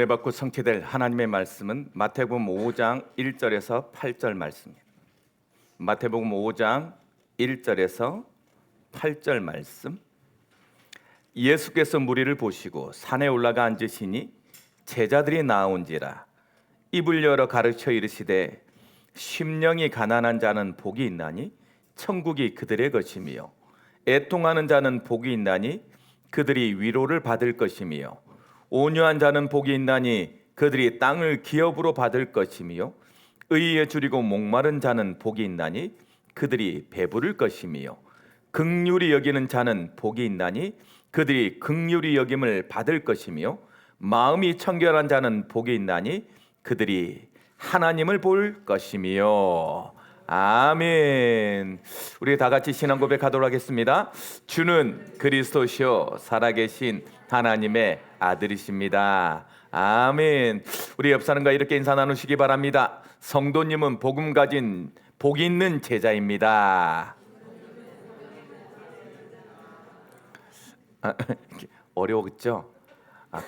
받고 성취될 하나님의 말씀은 마태복음 5장 1절에서 8절 말씀입니다. 마태복음 5장 1절에서 8절 말씀. 예수께서 무리를 보시고 산에 올라가 앉으시니 제자들이 나온지라 입을 열어 가르쳐 이르시되 심령이 가난한 자는 복이 있나니 천국이 그들의 것이며 애통하는 자는 복이 있나니 그들이 위로를 받을 것이며 온유한 자는 복이 있나니 그들이 땅을 기업으로 받을 것이며 의에 줄이고 목마른 자는 복이 있나니 그들이 배부를 것이며 긍휼히 여기는 자는 복이 있나니 그들이 긍휼히 여김을 받을 것이며 마음이 청결한 자는 복이 있나니 그들이 하나님을 볼 것이며. 아멘. 우리 다 같이 신앙 고백하도록 하겠습니다. 주는 그리스도시요 살아계신 하나님의 아들이십니다. 아멘. 우리 옆 사람과 이렇게 인사 나누시기 바랍니다. 성도님은 복음 가진 복 있는 제자입니다. 어려웠죠?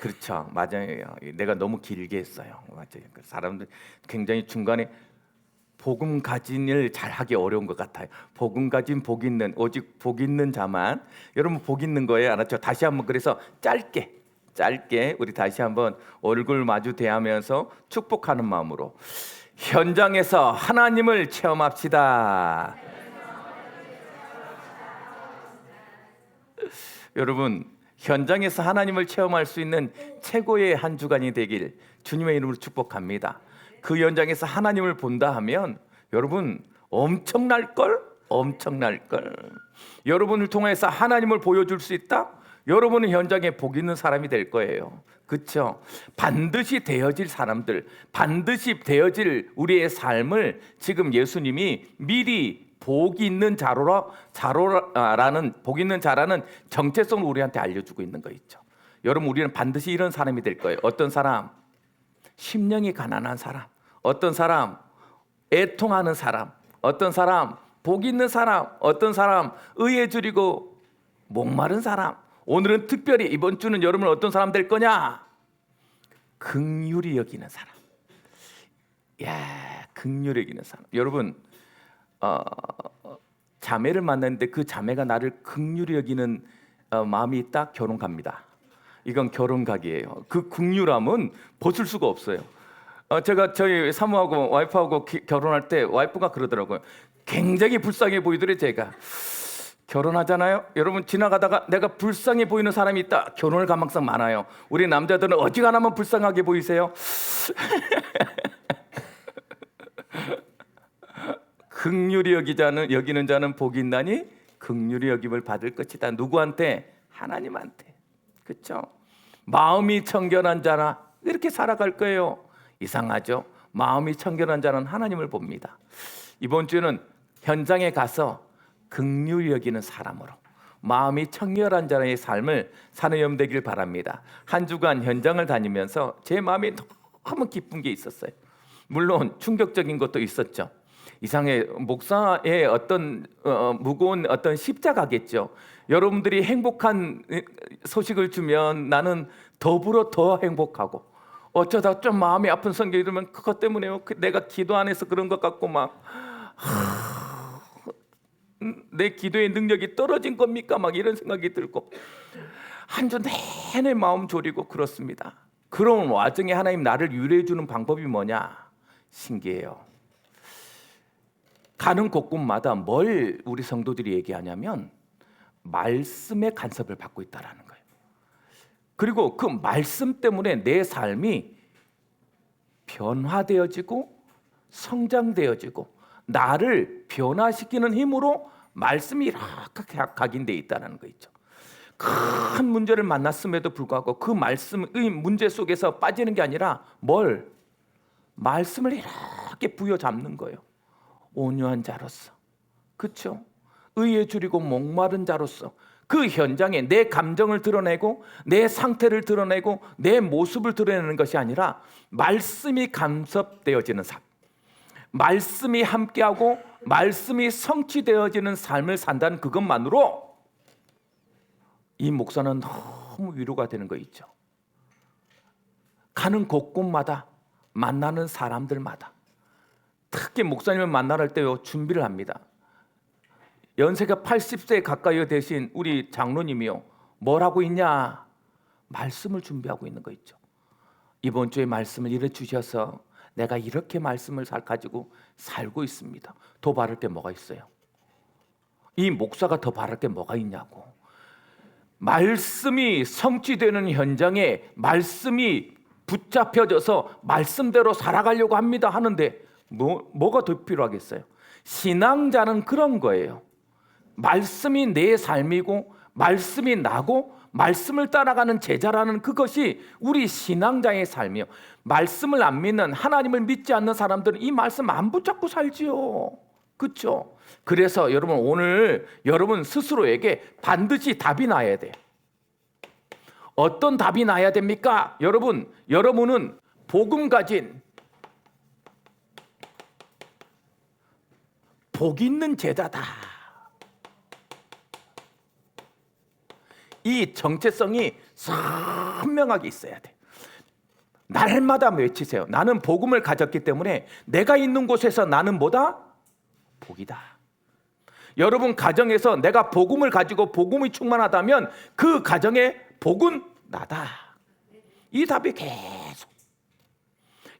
그렇죠. 맞아요. 내가 너무 길게 했어요. 맞아요. 사람들 굉장히 중간에 복음 가진을 잘하기 어려운 것 같아요. 복음 가진 복 있는, 오직 복 있는 자만. 여러분 복 있는 거예요, 알았죠? 다시 한번 그래서 짧게 우리 다시 한번 얼굴 마주 대하면서 축복하는 마음으로 현장에서 하나님을 체험합시다. 여러분 현장에서 하나님을 체험할 수 있는 최고의 한 주간이 되길 주님의 이름으로 축복합니다. 그 현장에서 하나님을 본다 하면 여러분 엄청날걸. 여러분을 통해서 하나님을 보여줄 수 있다? 여러분은 현장에 복 있는 사람이 될 거예요. 그렇죠? 반드시 되어질 사람들, 반드시 되어질 우리의 삶을 지금 예수님이 미리 복 있는 자라는 복 있는 자라는 정체성을 우리한테 알려주고 있는 거 있죠. 여러분 우리는 반드시 이런 사람이 될 거예요. 어떤 사람? 심령이 가난한 사람, 어떤 사람 애통하는 사람, 어떤 사람 복 있는 사람, 어떤 사람 의에 줄이고 목마른 사람. 오늘은 특별히 이번 주는 여러분 어떤 사람 될 거냐? 긍휼히 여기는 사람. 긍휼히 여기는 사람. 여러분 자매를 만났는데 그 자매가 나를 긍휼히 여기는 마음이 있다? 결혼 갑니다. 이건 결혼 각이에요. 그 긍휼함은 벗을 수가 없어요. 제가 저희 사모하고 와이프하고 결혼할 때 와이프가 그러더라고요. 굉장히 불쌍해 보이더래. 제가 결혼하잖아요. 여러분 지나가다가 내가 불쌍해 보이는 사람이 있다. 결혼을 가망상 많아요. 우리 남자들은 어지간하면 불쌍하게 보이세요. 긍휼히 여기는 자는 복이 있나니 긍휼히 여김을 받을 것이다. 누구한테? 하나님한테. 그렇죠? 마음이 청결한 자나 이렇게 살아갈 거예요. 이상하죠? 마음이 청결한 자는 하나님을 봅니다. 이번 주는 현장에 가서 긍휼히 여기는 사람으로 마음이 청결한 자의 삶을 사는 여러분 되길 바랍니다. 한 주간 현장을 다니면서 제 마음에 너무 기쁜 게 있었어요. 물론 충격적인 것도 있었죠. 이상해 목사의 어떤 무거운 어떤 십자가겠죠. 여러분들이 행복한 소식을 주면 나는 더불어 더 행복하고 어쩌다 좀 마음이 아픈 성경이 들으면 그것 때문에요. 내가 기도 안 해서 그런 것 같고 막 내 기도의 능력이 떨어진 겁니까? 막 이런 생각이 들고 한 주 내내 마음 졸이고 그렇습니다. 그런 와중에 하나님 나를 위로해 주는 방법이 뭐냐? 신기해요. 가는 곳곳마다 뭘 우리 성도들이 얘기하냐면 말씀의 간섭을 받고 있다라는 거예요. 그리고 그 말씀 때문에 내 삶이 변화되어지고 성장되어지고 나를 변화시키는 힘으로 말씀이 이렇게 각인되어 있다는 거 있죠. 큰 문제를 만났음에도 불구하고 그 말씀의 문제 속에서 빠지는 게 아니라 말씀을 이렇게 부여잡는 거예요. 온유한 자로서, 그렇죠? 의에 줄이고 목마른 자로서 그 현장에 내 감정을 드러내고 내 상태를 드러내고 내 모습을 드러내는 것이 아니라 말씀이 간섭되어지는 삶, 말씀이 함께하고 말씀이 성취되어지는 삶을 산다는 그것만으로 이 목사는 너무 위로가 되는 거 있죠. 가는 곳곳마다 만나는 사람들마다, 특히 목사님을 만나러 때 준비를 합니다. 연세가 80세 가까이 되신 우리 장로님이요, 뭘 하고 있냐? 말씀을 준비하고 있는 거 있죠. 이번 주에 말씀을 이래 주셔서 내가 이렇게 말씀을 가지고 살고 있습니다. 더 바랄 게 뭐가 있어요? 이 목사가 더 바랄 게 뭐가 있냐고. 말씀이 성취되는 현장에 말씀이 붙잡혀져서 말씀대로 살아가려고 합니다 하는데 뭐가 더 필요하겠어요? 신앙자는 그런 거예요. 말씀이 내 삶이고 말씀이 나고 말씀을 따라가는 제자라는 그것이 우리 신앙자의 삶이에요. 말씀을 안 믿는, 하나님을 믿지 않는 사람들은 이 말씀 안 붙잡고 살지요. 그렇죠? 그래서 여러분, 오늘 여러분 스스로에게 반드시 답이 나야 돼요. 어떤 답이 나야 됩니까? 여러분은 복음 가진 복 있는 제자다. 이 정체성이 선명하게 있어야 돼. 날마다 외치세요. 나는 복음을 가졌기 때문에 내가 있는 곳에서 나는 뭐다? 복이다. 여러분 가정에서 내가 복음을 가지고 복음이 충만하다면 그 가정에 복은 나다. 이 답이 계속.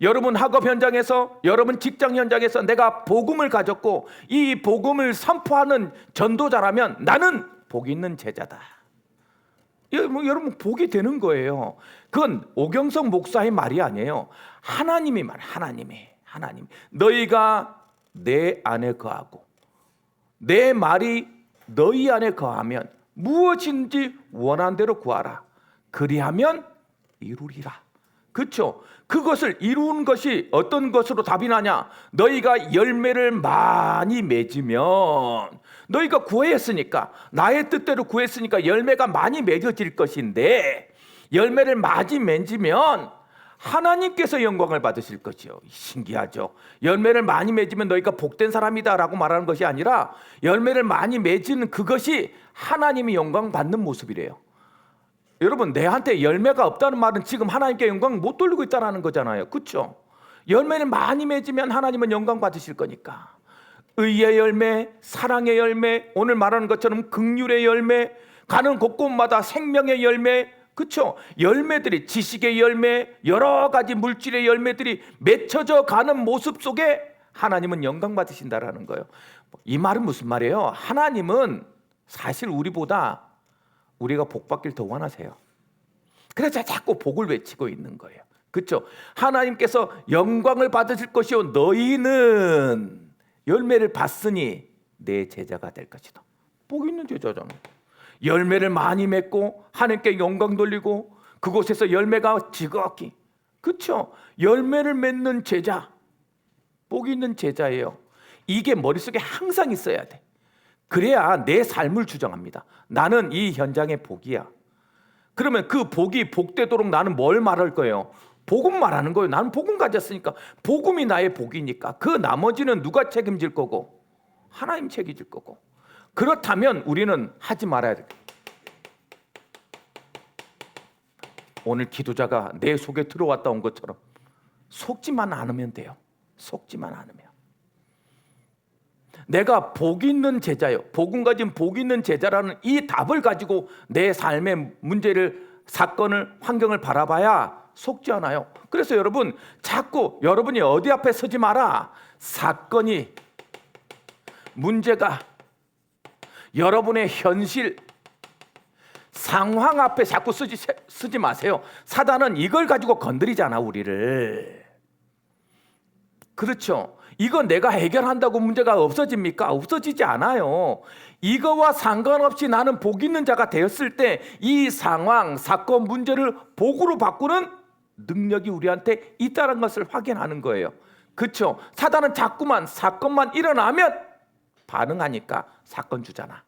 여러분 학업 현장에서, 여러분 직장 현장에서 내가 복음을 가졌고 이 복음을 선포하는 전도자라면 나는 복 있는 제자다. 여러분 복이 되는 거예요. 그건 오경석 목사의 말이 아니에요. 하나님이 말, 하나님. 너희가 내 안에 거하고 내 말이 너희 안에 거하면 무엇인지 원한 대로 구하라. 그리하면 이루리라. 그렇죠? 그것을 이루는 것이 어떤 것으로 답이 나냐? 너희가 열매를 많이 맺으면, 너희가 구했으니까, 나의 뜻대로 구했으니까 열매가 많이 맺어질 것인데, 열매를 많이 맺으면 하나님께서 영광을 받으실 것이요. 신기하죠? 열매를 많이 맺으면 너희가 복된 사람이다 라고 말하는 것이 아니라 열매를 많이 맺는 그것이 하나님이 영광 받는 모습이래요. 여러분, 내한테 열매가 없다는 말은 지금 하나님께 영광 못 돌리고 있다는 거잖아요. 그렇죠? 열매를 많이 맺으면 하나님은 영광 받으실 거니까. 의의 열매, 사랑의 열매, 오늘 말하는 것처럼 긍휼의 열매, 가는 곳곳마다 생명의 열매, 그렇죠? 열매들이, 지식의 열매, 여러 가지 물질의 열매들이 맺혀져 가는 모습 속에 하나님은 영광 받으신다라는 거예요. 이 말은 무슨 말이에요? 하나님은 사실 우리가 복 받길 더 원하세요. 그래서 자꾸 복을 외치고 있는 거예요. 그렇죠? 하나님께서 영광을 받으실 것이요 너희는 열매를 봤으니 내 제자가 될 것이다. 복 있는 제자잖아. 열매를 많이 맺고 하나님께 영광 돌리고 그곳에서 열매가 지극히, 그렇죠? 열매를 맺는 제자, 복 있는 제자예요. 이게 머릿속에 항상 있어야 돼. 그래야 내 삶을 주장합니다. 나는 이 현장의 복이야. 그러면 그 복이 복되도록 나는 뭘 말할 거예요? 복음 말하는 거예요. 나는 복음 가졌으니까 복음이 나의 복이니까 그 나머지는 누가 책임질 거고? 하나님 책임질 거고. 그렇다면 우리는 하지 말아야 돼. 오늘 기도자가 내 속에 들어왔다 온 것처럼 속지만 않으면 돼요. 속지만 않으면. 내가 복 있는 제자요, 복음 가진 복 있는 제자라는 이 답을 가지고 내 삶의 문제를, 사건을, 환경을 바라봐야 속지 않아요. 그래서 여러분 자꾸 여러분이 어디 앞에 서지 마라. 사건이, 문제가, 여러분의 현실, 상황 앞에 자꾸 쓰지 마세요. 사단은 이걸 가지고 건드리잖아, 우리를. 그렇죠? 이거 내가 해결한다고 문제가 없어집니까? 없어지지 않아요. 이거와 상관없이 나는 복 있는 자가 되었을 때 이 상황, 사건, 문제를 복으로 바꾸는 능력이 우리한테 있다는 것을 확인하는 거예요. 그렇죠? 사단은 자꾸만 사건만 일어나면 반응하니까 사건 주잖아.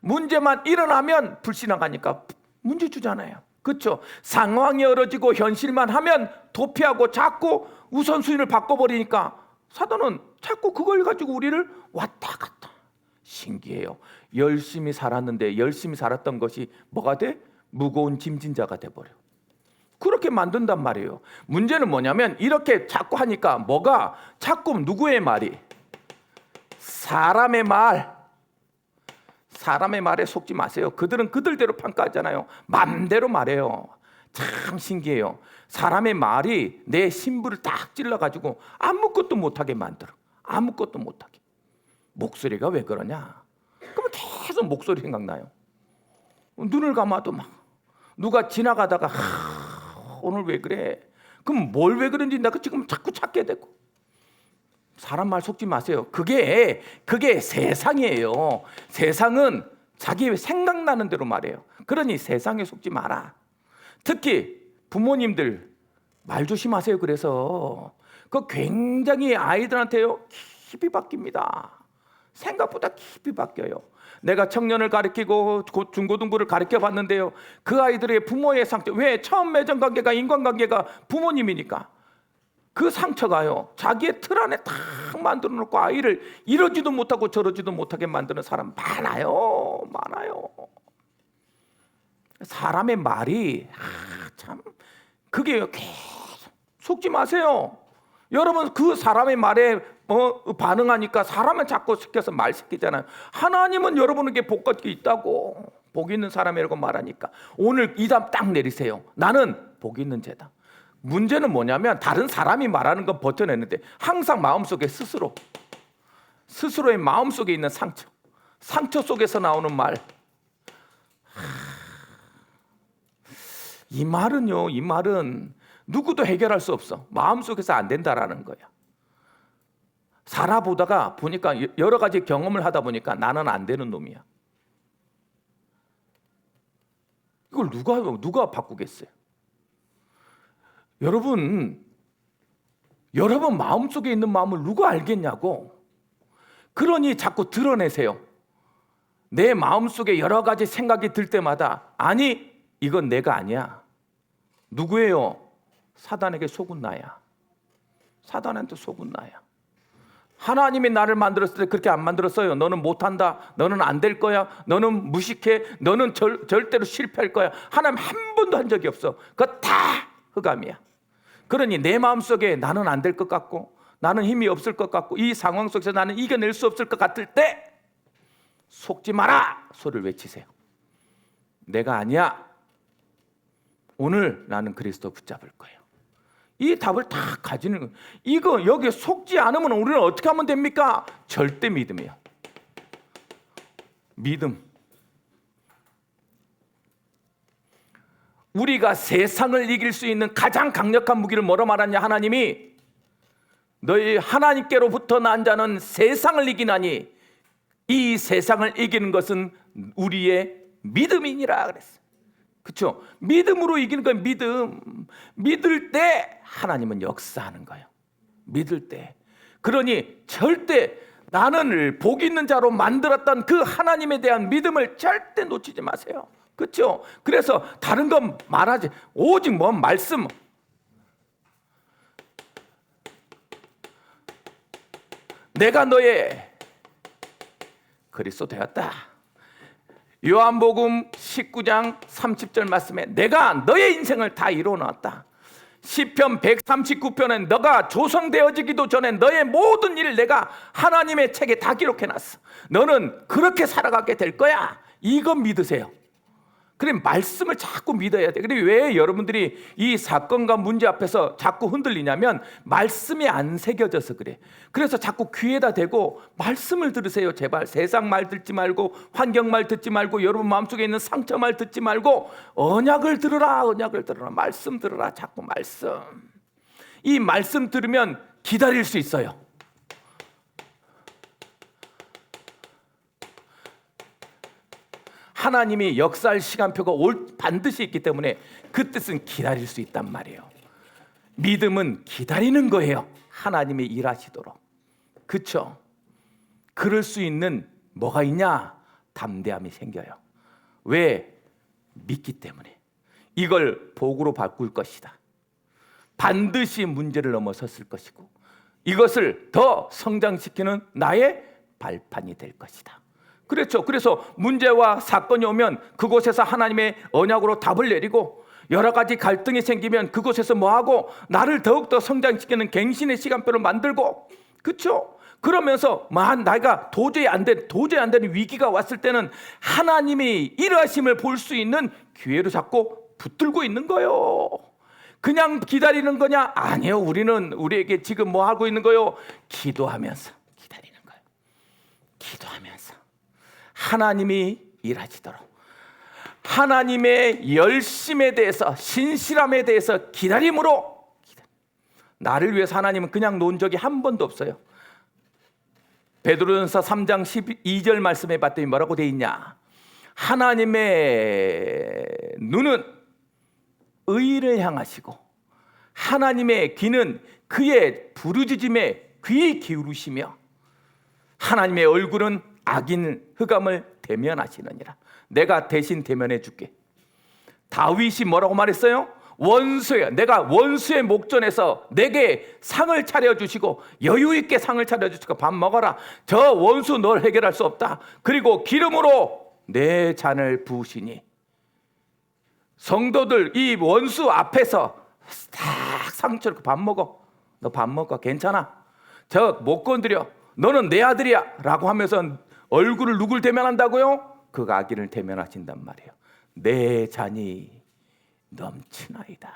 문제만 일어나면 불신앙하니까 문제 주잖아요. 그렇죠? 상황이 어려지고 현실만 하면 도피하고 자꾸 우선순위를 바꿔버리니까 사단은 자꾸 그걸 가지고 우리를 왔다 갔다. 신기해요. 열심히 살았는데 열심히 살았던 것이 뭐가 돼? 무거운 짐진 자가 돼버려. 그렇게 만든단 말이에요. 문제는 뭐냐면 이렇게 자꾸 하니까 뭐가 자꾸 누구의 말이? 사람의 말에 속지 마세요. 그들은 그들대로 평가하잖아요. 맘대로 말해요. 참 신기해요. 사람의 말이 내 신부를 딱 찔러가지고 아무것도 못하게 만들어. 아무것도 못하게. 목소리가 왜 그러냐? 그러면 계속 목소리 생각나요. 눈을 감아도 막 누가 지나가다가 오늘 왜 그래? 그럼 뭘 왜 그런지 내가 지금 자꾸 찾게 되고. 사람 말 속지 마세요. 그게 세상이에요. 세상은 자기 생각나는 대로 말해요. 그러니 세상에 속지 마라. 특히 부모님들 말 조심하세요. 그래서 그 굉장히 아이들한테요 깊이 바뀝니다. 생각보다 깊이 바뀌어요. 내가 청년을 가르치고 중고등부를 가르쳐 봤는데요, 그 아이들의 부모의 상처, 왜? 처음 맺은 관계가 인간관계가 부모님이니까 그 상처가요 자기의 틀 안에 딱 만들어 놓고 아이를 이러지도 못하고 저러지도 못하게 만드는 사람 많아요. 사람의 말이 참 그게 계속 속지 마세요. 여러분 그 사람의 말에 반응하니까 사람을 자꾸 시켜서 말 시키잖아요. 하나님은 여러분에게 복이 있다고, 복 있는 사람이라고 말하니까 오늘 이 답 딱 내리세요. 나는 복 있는 죄다. 문제는 뭐냐면 다른 사람이 말하는 건 버텨내는데 항상 마음속에 스스로의 마음속에 있는 상처 속에서 나오는 말, 이 말은 누구도 해결할 수 없어. 마음속에서 안 된다라는 거야. 살아보다가 보니까 여러 가지 경험을 하다 보니까 나는 안 되는 놈이야. 이걸 누가 바꾸겠어요? 여러분 마음속에 있는 마음을 누가 알겠냐고. 그러니 자꾸 드러내세요. 내 마음속에 여러 가지 생각이 들 때마다 아니 이건 내가 아니야. 누구예요? 사단에게 속은 나야. 사단한테 속은 나야. 하나님이 나를 만들었을 때 그렇게 안 만들었어요. 너는 못한다. 너는 안 될 거야. 너는 무식해. 너는 절대로 실패할 거야. 하나님 한 번도 한 적이 없어. 그거 다 흑암이야. 그러니 내 마음속에 나는 안 될 것 같고 나는 힘이 없을 것 같고 이 상황 속에서 나는 이겨낼 수 없을 것 같을 때 속지 마라 소리를 외치세요. 내가 아니야. 오늘 나는 그리스도 붙잡을 거예요. 이 답을 다 가지는 거예요. 이거 여기에 속지 않으면 우리는 어떻게 하면 됩니까? 절대 믿음이에요. 믿음. 우리가 세상을 이길 수 있는 가장 강력한 무기를 뭐로 말하냐? 하나님이 너희 하나님께로부터 난 자는 세상을 이기나니 이 세상을 이기는 것은 우리의 믿음이니라 그랬어요. 그렇죠? 믿음으로 이기는 건 믿을 때 하나님은 역사하는 거예요. 믿을 때. 그러니 절대 나는 복 있는 자로 만들었던 그 하나님에 대한 믿음을 절대 놓치지 마세요. 그렇죠? 그래서 다른 건 말하지. 오직 뭔 말씀. 내가 너의 그리스도 되었다. 요한복음 19장 30절 말씀에 내가 너의 인생을 다 이루어 놓았다. 시편 139편에 너가 조성되어지기도 전에 너의 모든 일을 내가 하나님의 책에 다 기록해 놨어. 너는 그렇게 살아가게 될 거야. 이거 믿으세요. 그래 말씀을 자꾸 믿어야 돼. 그래 왜 여러분들이 이 사건과 문제 앞에서 자꾸 흔들리냐면 말씀이 안 새겨져서 그래. 그래서 자꾸 귀에다 대고 말씀을 들으세요. 제발 세상 말 듣지 말고 환경 말 듣지 말고 여러분 마음속에 있는 상처 말 듣지 말고 언약을 들으라. 말씀 들으라. 자꾸 말씀. 이 말씀 들으면 기다릴 수 있어요. 하나님이 역사할 시간표가 반드시 있기 때문에 그 뜻은 기다릴 수 있단 말이에요. 믿음은 기다리는 거예요. 하나님이 일하시도록. 그렇죠? 그럴 수 있는 뭐가 있냐? 담대함이 생겨요. 왜? 믿기 때문에. 이걸 복으로 바꿀 것이다. 반드시 문제를 넘어섰을 것이고 이것을 더 성장시키는 나의 발판이 될 것이다. 그렇죠. 그래서 문제와 사건이 오면 그곳에서 하나님의 언약으로 답을 내리고 여러 가지 갈등이 생기면 그곳에서 뭐하고 나를 더욱더 성장시키는 갱신의 시간표를 만들고, 그렇죠? 그러면서 내가 도저히 안 되는 위기가 왔을 때는 하나님이 일하심을 볼 수 있는 기회로 자꾸 붙들고 있는 거예요. 그냥 기다리는 거냐? 아니요. 우리에게 지금 뭐 하고 있는 거예요? 기도하면서 기다리는 거예요. 기도하면서 하나님이 일하시도록, 하나님의 열심에 대해서, 신실함에 대해서 기다림으로 나를 위해서 하나님은 그냥 놓은 적이 한 번도 없어요. 베드로전서 3장 12절 말씀에 봤더니 뭐라고 돼 있냐? 하나님의 눈은 의를 향하시고 하나님의 귀는 그의 부르짖음에 귀 기울이시며 하나님의 얼굴은 악인 흑암을 대면하시느니라. 내가 대신 대면해 줄게. 다윗이 뭐라고 말했어요? 내가 원수의 목전에서 내게 상을 차려주시고 여유 있게 상을 차려주시고 밥 먹어라. 저 원수 널 해결할 수 없다. 그리고 기름으로 내 잔을 부으시니, 성도들 이 원수 앞에서 딱 상처를 밥 먹어. 너 밥 먹어. 괜찮아. 저 못 건드려. 너는 내 아들이야. 라고 하면서 얼굴을 누굴 대면한다고요? 그 악인을 대면하신단 말이에요. 내 잔이 넘치나이다.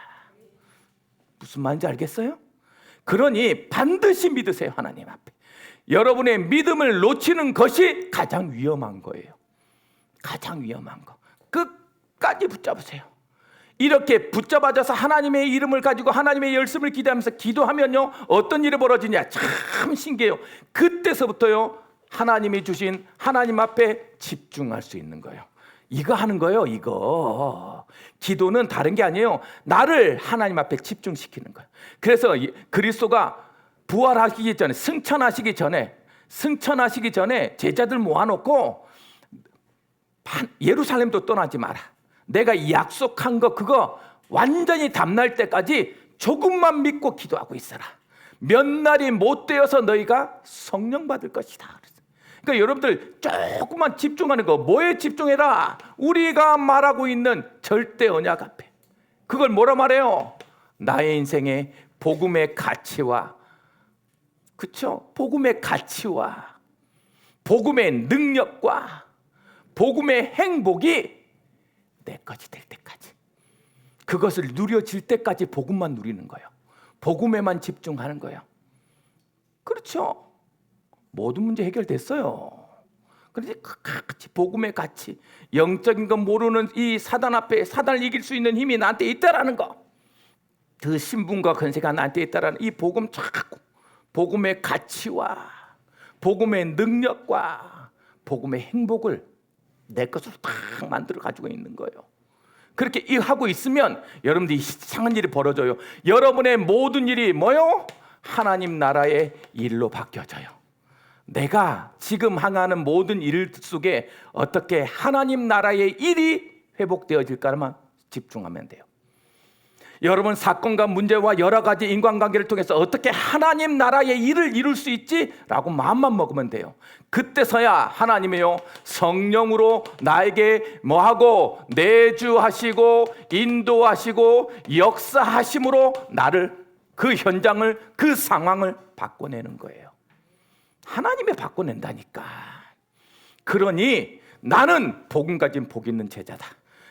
무슨 말인지 알겠어요? 그러니 반드시 믿으세요. 하나님 앞에 여러분의 믿음을 놓치는 것이 가장 위험한 거예요. 가장 위험한 거. 끝까지 붙잡으세요. 이렇게 붙잡아져서 하나님의 이름을 가지고 하나님의 열심을 기대하면서 기도하면요, 어떤 일이 벌어지냐? 참 신기해요. 그때서부터요, 하나님이 주신 하나님 앞에 집중할 수 있는 거예요. 이거 하는 거예요. 이거 기도는 다른 게 아니에요. 나를 하나님 앞에 집중시키는 거예요. 그래서 그리스도가 부활하시기 전에, 승천하시기 전에 제자들 모아놓고 예루살렘도 떠나지 마라. 내가 약속한 거 그거 완전히 담날 때까지 조금만 믿고 기도하고 있어라. 몇 날이 못 되어서 너희가 성령 받을 것이다. 그러니까 여러분들 조금만 집중하는 거, 뭐에 집중해라? 우리가 말하고 있는 절대 언약 앞에. 그걸 뭐라 말해요? 나의 인생의 복음의 가치와, 그렇죠? 복음의 가치와 복음의 능력과 복음의 행복이 내 것이 될 때까지, 그것을 누려질 때까지 복음만 누리는 거예요. 복음에만 집중하는 거예요. 그렇죠? 모든 문제 해결됐어요. 그런데 같이 복음의 가치, 영적인 거 모르는 이 사단 앞에 사단을 이길 수 있는 힘이 나한테 있다라는 거, 그 신분과 권세가 나한테 있다라는 이 복음, 자꾸 복음의 가치와 복음의 능력과 복음의 행복을 내 것으로 딱 만들어 가지고 있는 거예요. 그렇게 하고 있으면 여러분들이 이상한 일이 벌어져요. 여러분의 모든 일이 뭐요? 하나님 나라의 일로 바뀌어져요. 내가 지금 향하는 모든 일 속에 어떻게 하나님 나라의 일이 회복되어질까만 집중하면 돼요. 여러분 사건과 문제와 여러 가지 인간관계를 통해서 어떻게 하나님 나라의 일을 이룰 수 있지라고 마음만 먹으면 돼요. 그때서야 하나님이요, 성령으로 나에게 뭐하고 내주하시고 인도하시고 역사하심으로 나를, 그 현장을, 그 상황을 바꿔내는 거예요. 하나님이 바꿔낸다니까. 그러니 나는 복음 가진 복 있는 제자다.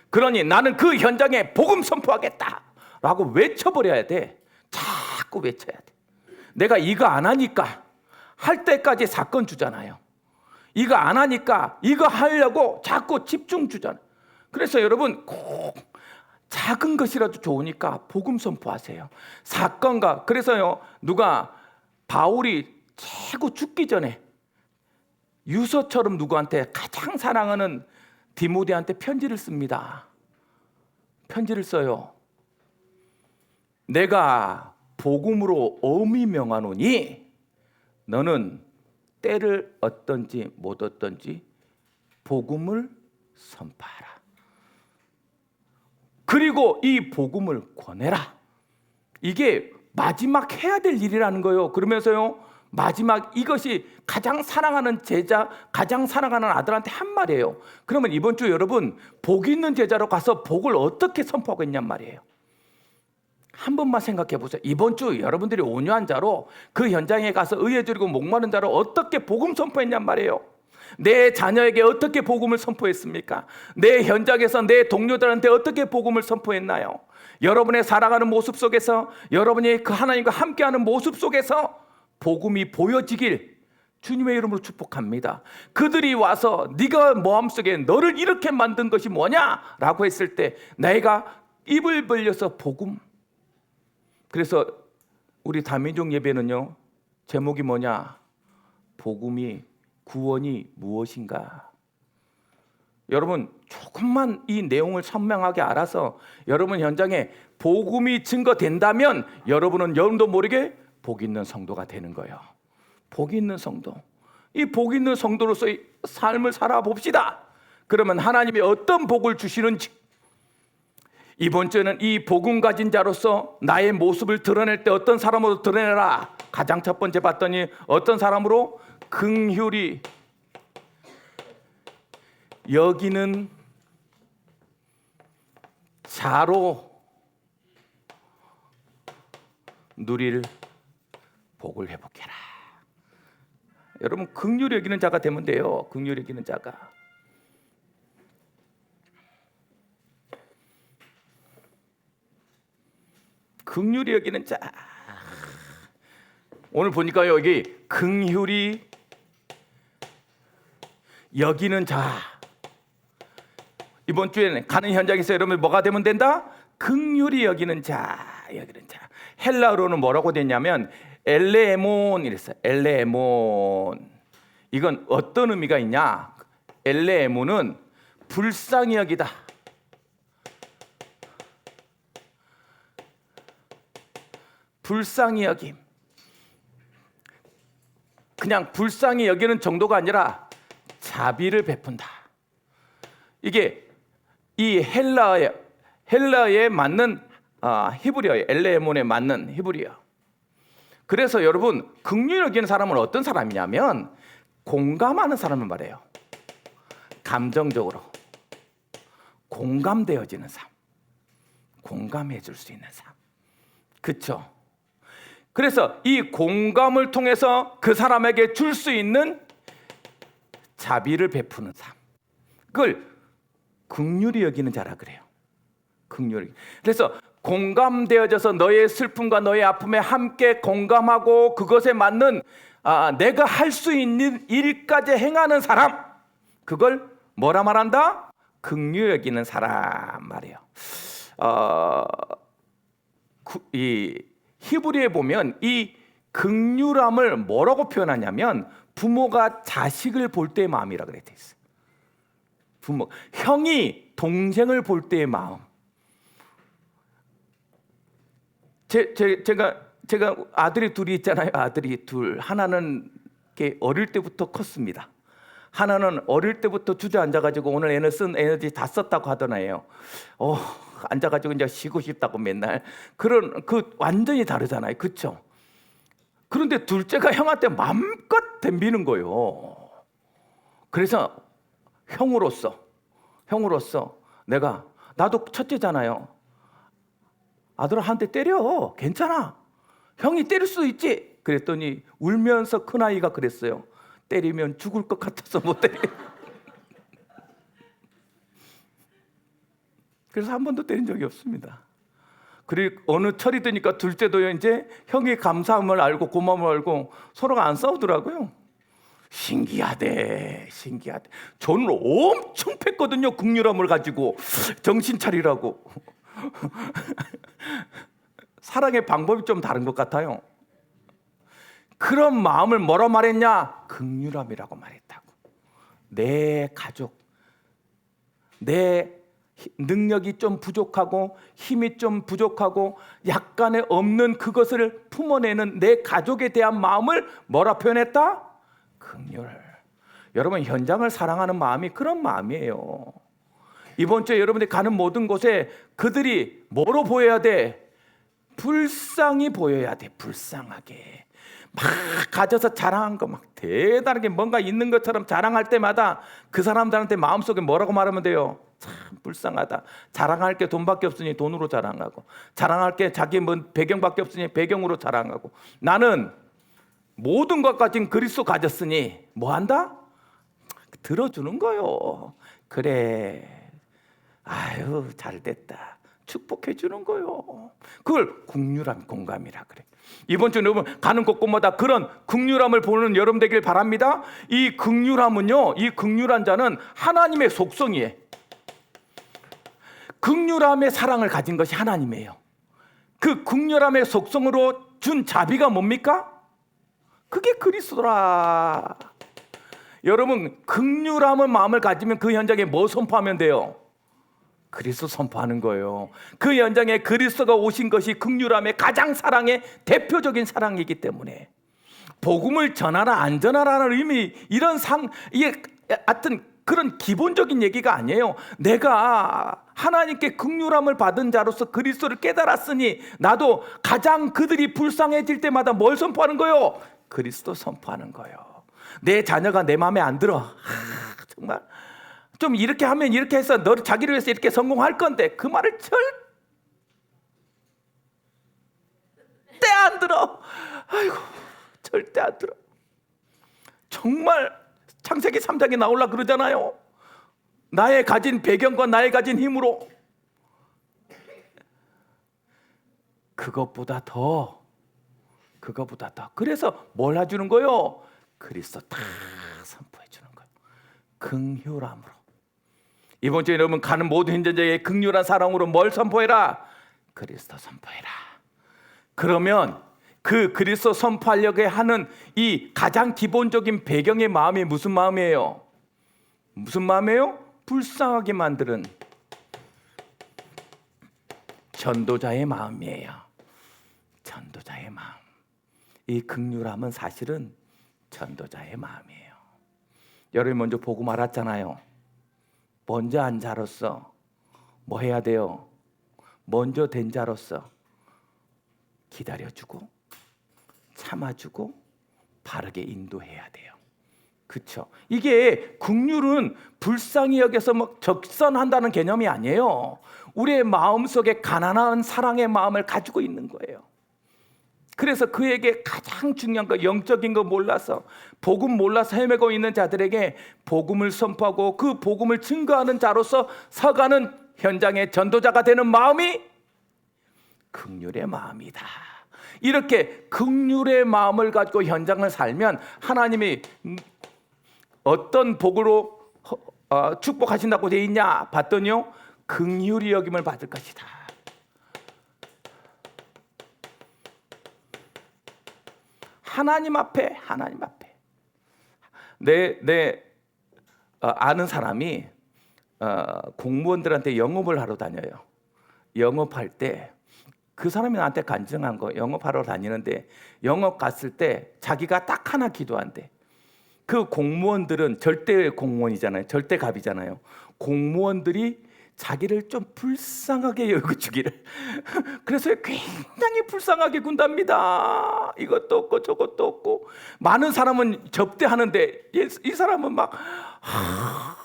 그러니 나는 그 현장에 복음 선포하겠다 라고 외쳐버려야 돼. 자꾸 외쳐야 돼. 내가 이거 안 하니까 할 때까지 사건 주잖아요. 이거 안 하니까 이거 하려고 자꾸 집중 주잖아요. 그래서 여러분 꼭 작은 것이라도 좋으니까 복음 선포하세요. 사건과, 그래서요, 누가 바울이 최고 죽기 전에 유서처럼 누구한테 가장 사랑하는 디모데한테 편지를 씁니다. 편지를 써요. 내가 복음으로 엄히 명하노니 너는 때를 얻든지 못 얻든지 복음을 선포하라. 그리고 이 복음을 권해라. 이게 마지막 해야 될 일이라는 거예요. 그러면서요, 마지막 이것이 가장 사랑하는 제자, 가장 사랑하는 아들한테 한 말이에요. 그러면 이번 주 여러분 복 있는 제자로 가서 복을 어떻게 선포하겠냔 말이에요. 한 번만 생각해 보세요. 이번 주 여러분들이 온유한 자로 그 현장에 가서 의에 줄이고 목마른 자로 어떻게 복음 선포했냔 말이에요. 내 자녀에게 어떻게 복음을 선포했습니까? 내 현장에서 내 동료들한테 어떻게 복음을 선포했나요? 여러분의 살아가는 모습 속에서, 여러분이 그 하나님과 함께하는 모습 속에서 복음이 보여지길 주님의 이름으로 축복합니다. 그들이 와서 네가 마음속에 너를 이렇게 만든 것이 뭐냐라고 했을 때 내가 입을 벌려서 복음. 그래서 우리 다민족 예배는요, 제목이 뭐냐? 복음이, 구원이 무엇인가? 여러분 조금만 이 내용을 선명하게 알아서 여러분 현장에 복음이 증거된다면 여러분은 여러분도 모르게 복 있는 성도가 되는 거예요. 복 있는 성도. 이 복 있는 성도로서의 삶을 살아봅시다. 그러면 하나님이 어떤 복을 주시는지, 이번 주에는 이 복음 가진 자로서 나의 모습을 드러낼 때 어떤 사람으로 드러내라. 가장 첫 번째 봤더니 어떤 사람으로? 긍휼히 여기는 자로 누릴 복을 회복해라. 여러분 긍휼히 여기는 자가 되면 돼요. 긍휼히 여기는 자가. 긍휼히 여기는 자. 오늘 보니까 여기 긍휼히 여기는 자. 이번 주에는 가는 현장에서 여러분 뭐가 되면 된다? 긍휼히 여기는 자. 여기는 자. 헬라어로는 뭐라고 됐냐면 엘레몬 이랬어요. 엘레몬. 이건 어떤 의미가 있냐? 엘레몬은 불쌍히 여기다. 불쌍히 여김. 그냥 불쌍히 여기는 정도가 아니라 자비를 베푼다. 이게 이 헬라어에 맞는 히브리어예요. 엘레몬에 맞는 히브리어. 그래서 여러분 긍휼히 여기는 사람은 어떤 사람이냐면 공감하는 사람을 말해요. 감정적으로 공감되어지는 삶, 공감해 줄 수 있는 삶. 그렇죠? 그래서 이 공감을 통해서 그 사람에게 줄 수 있는 자비를 베푸는 삶, 그걸 긍휼히 여기는 자라 그래요. 긍휼히. 그래서 공감되어져서 너의 슬픔과 너의 아픔에 함께 공감하고 그것에 맞는 내가 할 수 있는 일까지 행하는 사람, 그걸 뭐라 말한다? 긍휼히 여기는 사람 말이에요. 이 히브리에 보면 이 긍휼함을 뭐라고 표현하냐면 부모가 자식을 볼 때의 마음이라 그래 돼 있어요. 부모, 형이 동생을 볼 때의 마음. 제가 아들이 둘이 있잖아요. 아들이 둘. 하나는 어릴 때부터 컸습니다. 하나는 어릴 때부터 주저앉아가지고 오늘 애는 쓴 에너지 다 썼다고 하더나요. 앉아가지고 이제 쉬고 싶다고 맨날. 그 완전히 다르잖아요. 그렇죠? 그런데 둘째가 형한테 마음껏 덤비는 거예요. 그래서 형으로서 나도 첫째잖아요. 아들아 한 대 때려. 괜찮아. 형이 때릴 수도 있지. 그랬더니 울면서 큰아이가 그랬어요. 때리면 죽을 것 같아서 못 때려. 그래서 한 번도 때린 적이 없습니다. 그리고 어느 철이 되니까 둘째도 이제 형의 감사함을 알고 고마움을 알고 서로가 안 싸우더라고요. 신기하대. 저는 엄청 팼거든요. 긍휼함을 가지고 정신 차리라고. 사랑의 방법이 좀 다른 것 같아요. 그런 마음을 뭐라 말했냐? 긍휼함이라고 말했다고. 내 가족, 내 능력이 좀 부족하고 힘이 좀 부족하고 약간의 없는 그것을 품어내는 내 가족에 대한 마음을 뭐라 표현했다? 긍휼. 여러분 현장을 사랑하는 마음이 그런 마음이에요. 이번 주에 여러분들이 가는 모든 곳에 그들이 뭐로 보여야 돼? 불쌍히 보여야 돼. 불쌍하게. 막 가져서 자랑한 거 막 대단하게 뭔가 있는 것처럼 자랑할 때마다 그 사람들한테 마음속에 뭐라고 말하면 돼요? 참 불쌍하다. 자랑할 게 돈밖에 없으니 돈으로 자랑하고, 자랑할 게 자기 뭐 배경밖에 없으니 배경으로 자랑하고, 나는 모든 것 가진 그리스도 가졌으니 뭐 한다? 들어주는 거요. 그래, 아유 잘됐다, 축복해 주는 거요. 그걸 긍휼함, 공감이라 그래. 이번 주 여러분 가는 곳곳마다 그런 긍휼함을 보는 여러분 되길 바랍니다. 이 긍휼함은요, 이 긍휼한 자는 하나님의 속성이에요. 긍휼함의 사랑을 가진 것이 하나님이에요. 그 긍휼함의 속성으로 준 자비가 뭡니까? 그게 그리스도라. 여러분, 긍휼함의 마음을 가지면 그 현장에 뭐 선포하면 돼요? 그리스도 선포하는 거예요. 그 현장에 그리스도가 오신 것이 긍휼함의 가장 사랑의 대표적인 사랑이기 때문에 복음을 전하라 안 전하라는 의미, 이런 이게 하여튼 그런 기본적인 얘기가 아니에요. 내가 하나님께 긍휼함을 받은 자로서 그리스도를 깨달았으니 나도 가장 그들이 불쌍해질 때마다 뭘 선포하는 거예요? 그리스도 선포하는 거예요. 내 자녀가 내 마음에 안 들어. 정말 좀 이렇게 하면 이렇게 해서 너를 자기를 위해서 이렇게 성공할 건데, 그 말을 절대 안 들어. 아이고, 절대 안 들어. 정말 창세기 3장에 나오려 그러잖아요. 나의 가진 배경과 나의 가진 힘으로 그것보다 더. 그래서 뭘 해주는 거요? 그리스도 다 선포해 주는 거예요. 긍휼함으로. 이번 주에 여러분 가는 모든 현장에 긍휼한 사랑으로 뭘 선포해라? 그리스도 선포해라. 그러면 그 그리스도 선포하려고 하는 이 가장 기본적인 배경의 마음이 무슨 마음이에요? 무슨 마음이에요? 불쌍하게 만드는 전도자의 마음이에요. 전도자의 마음. 이 긍휼함은 사실은 전도자의 마음이에요. 여러분 먼저 복음 알았잖아요. 먼저 한 자로서 뭐 해야 돼요? 먼저 된 자로서 기다려주고 참아주고 바르게 인도해야 돼요. 그렇죠? 이게 긍휼은 불쌍히 여겨서 막 적선한다는 개념이 아니에요. 우리의 마음속에 가난한 사랑의 마음을 가지고 있는 거예요. 그래서 그에게 가장 중요한 거, 영적인 거 몰라서, 복음 몰라서 헤매고 있는 자들에게 복음을 선포하고 그 복음을 증거하는 자로서 서가는 현장의 전도자가 되는 마음이 긍휼의 마음이다. 이렇게 긍휼의 마음을 가지고 현장을 살면 하나님이 어떤 복으로 축복하신다고 되어 있냐 봤더니요, 긍휼히 여김을 받을 것이다. 하나님 앞에 내 아는 사람이 공무원들한테 영업을 하러 다녀요. 영업할 때 그 사람이 나한테 간증한 거, 영업하러 다니는데 영업 갔을 때 자기가 딱 하나 기도한대. 그 공무원들은 절대 공무원이잖아요. 절대갑이잖아요. 공무원들이 자기를 좀 불쌍하게 여겨주기를. 그래서 굉장히 불쌍하게 군답니다. 이것도 없고 저것도 없고. 많은 사람은 접대하는데 이 사람은 막